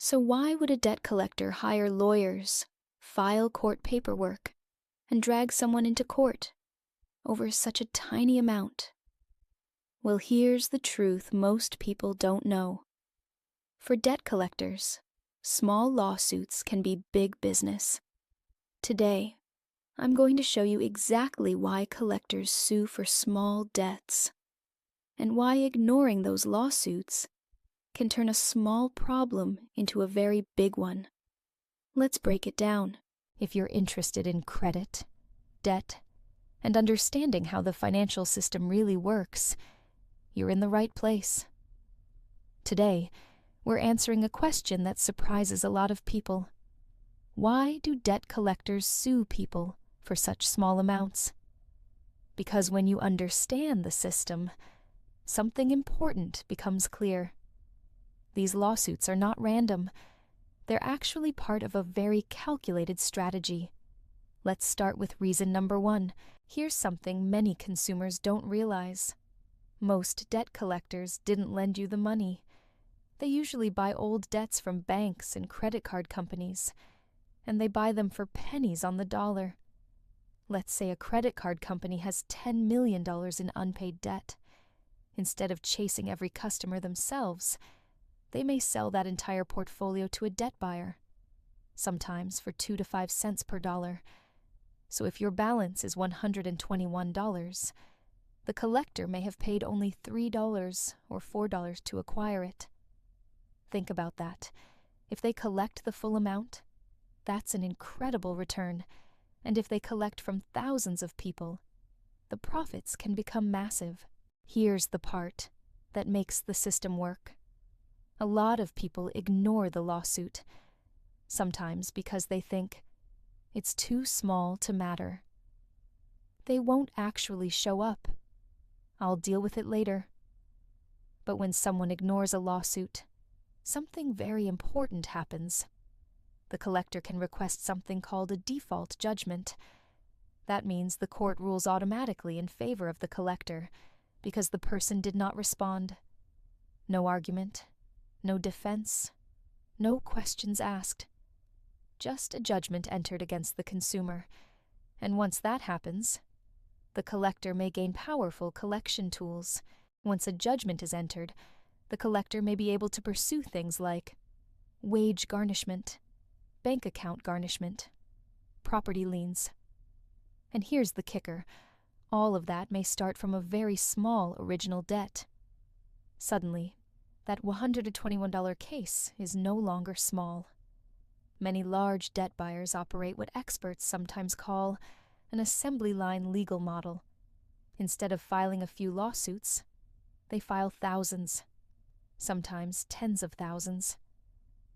So why would a debt collector hire lawyers, file court paperwork, and drag someone into court over such a tiny amount? Well, here's the truth most people don't know. For debt collectors, small lawsuits can be big business. Today, I'm going to show you exactly why collectors sue for small debts, and why ignoring those lawsuits can turn a small problem into a very big one. Let's break it down. If you're interested in credit, debt, and understanding how the financial system really works, you're in the right place. Today, we're answering a question that surprises a lot of people. Why do debt collectors sue people for such small amounts? Because when you understand the system, something important becomes clear. These lawsuits are not random. They're actually part of a very calculated strategy. Let's start with reason number one. Here's something many consumers don't realize. Most debt collectors didn't lend you the money. They usually buy old debts from banks and credit card companies, and they buy them for pennies on the dollar. Let's say a credit card company has $10 million in unpaid debt. Instead of chasing every customer themselves, they may sell that entire portfolio to a debt buyer, sometimes for 2 to 5 cents per dollar. So if your balance is $121, the collector may have paid only $3 or $4 to acquire it. Think about that. If they collect the full amount, that's an incredible return. And if they collect from thousands of people, the profits can become massive. Here's the part that makes the system work. A lot of people ignore the lawsuit, sometimes because they think it's too small to matter. They won't actually show up. I'll deal with it later. But when someone ignores a lawsuit, something very important happens. The collector can request something called a default judgment. That means the court rules automatically in favor of the collector because the person did not respond. No argument, no defense, no questions asked. Just a judgment entered against the consumer, and once that happens, the collector may gain powerful collection tools. Once a judgment is entered, the collector may be able to pursue things like wage garnishment, bank account garnishment, property liens. And here's the kicker. All of that may start from a very small original debt. Suddenly, that $121 case is no longer small. Many large debt buyers operate what experts sometimes call an assembly line legal model. Instead of filing a few lawsuits, they file thousands, sometimes tens of thousands.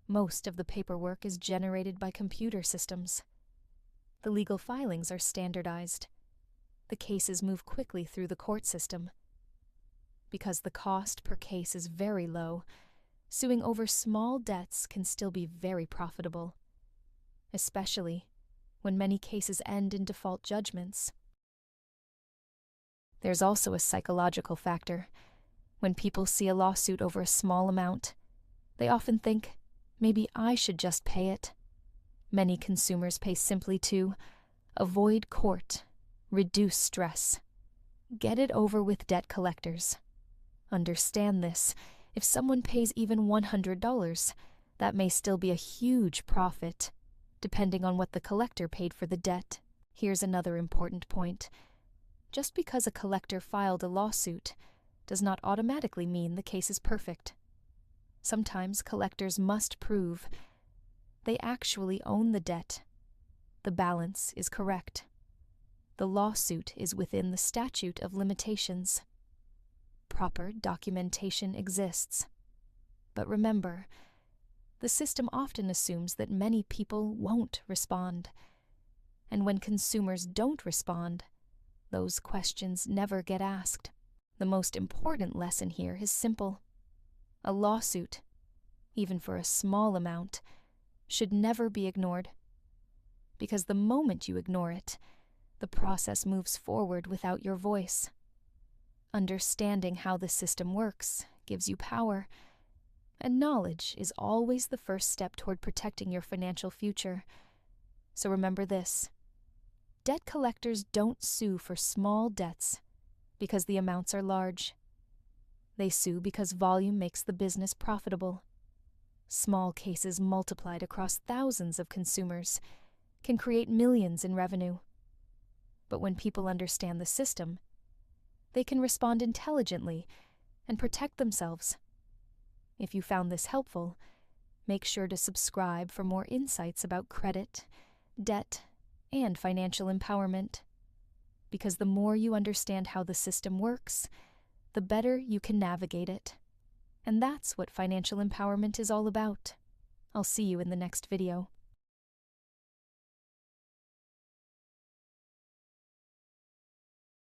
Most of the paperwork is generated by computer systems. The legal filings are standardized. The cases move quickly through the court system. Because the cost per case is very low, suing over small debts can still be very profitable, especially when many cases end in default judgments. There's also a psychological factor. When people see a lawsuit over a small amount, they often think, maybe I should just pay it. Many consumers pay simply to avoid court, reduce stress, get it over with debt collectors. Understand this. If someone pays even $100, that may still be a huge profit, depending on what the collector paid for the debt. Here's another important point. Just because a collector filed a lawsuit does not automatically mean the case is perfect. Sometimes collectors must prove they actually own the debt. The balance is correct. The lawsuit is within the statute of limitations. Proper documentation exists. But remember, the system often assumes that many people won't respond. And when consumers don't respond, those questions never get asked. The most important lesson here is simple. A lawsuit, even for a small amount, should never be ignored. Because the moment you ignore it, the process moves forward without your voice. Understanding how the system works gives you power, And knowledge is always the first step toward protecting your financial future. So remember this: debt collectors don't sue for small debts because the amounts are large. They sue because volume makes the business profitable. Small cases multiplied across thousands of consumers can create millions in revenue. But when people understand the system, they can respond intelligently and protect themselves. If you found this helpful, make sure to subscribe for more insights about credit, debt, and financial empowerment. Because the more you understand how the system works, the better you can navigate it. And that's what financial empowerment is all about. I'll see you in the next video.